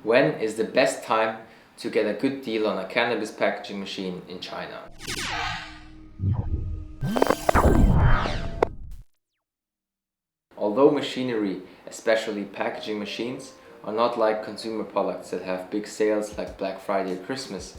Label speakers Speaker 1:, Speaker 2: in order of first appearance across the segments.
Speaker 1: When is the best time to get a good deal on a cannabis packaging machine in China? Although machinery, especially packaging machines, are not like consumer products that have big sales like Black Friday or Christmas,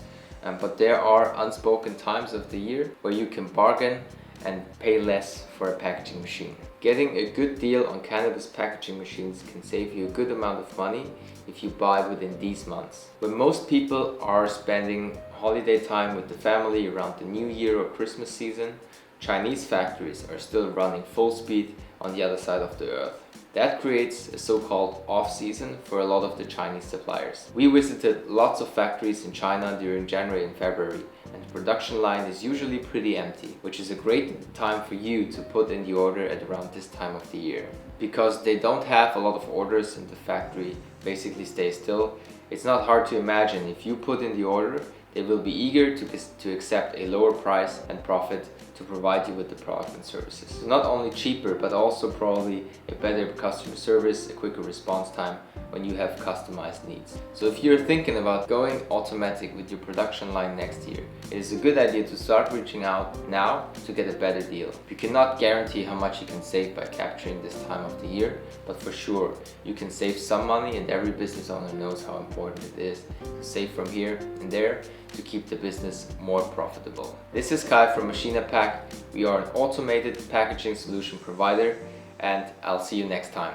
Speaker 1: but there are unspoken times of the year where you can bargain and pay less for a packaging machine. Getting a good deal on cannabis packaging machines can save you a good amount of money if you buy within these months. When most people are spending holiday time with the family around the New Year or Christmas season, Chinese factories are still running full speed on the other side of the earth. That creates a so-called off-season for a lot of the Chinese suppliers. We visited lots of factories in China during January and February, and the production line is usually pretty empty, which is a great time for you to put in the order at around this time of the year. Because they don't have a lot of orders and the factory basically stays still, it's not hard to imagine if you put in the order, they will be eager to accept a lower price and profit to provide you with the product and services. So not only cheaper, but also probably a better customer service, a quicker response time when you have customized needs. So if you're thinking about going automatic with your production line next year, it is a good idea to start reaching out now to get a better deal. You cannot guarantee how much you can save by capturing this time of the year, but for sure you can save some money, and every business owner knows how important it is to save from here and there to keep the business more profitable. This is Kai from Maschinapack. We are an automated packaging solution provider, and I'll see you next time.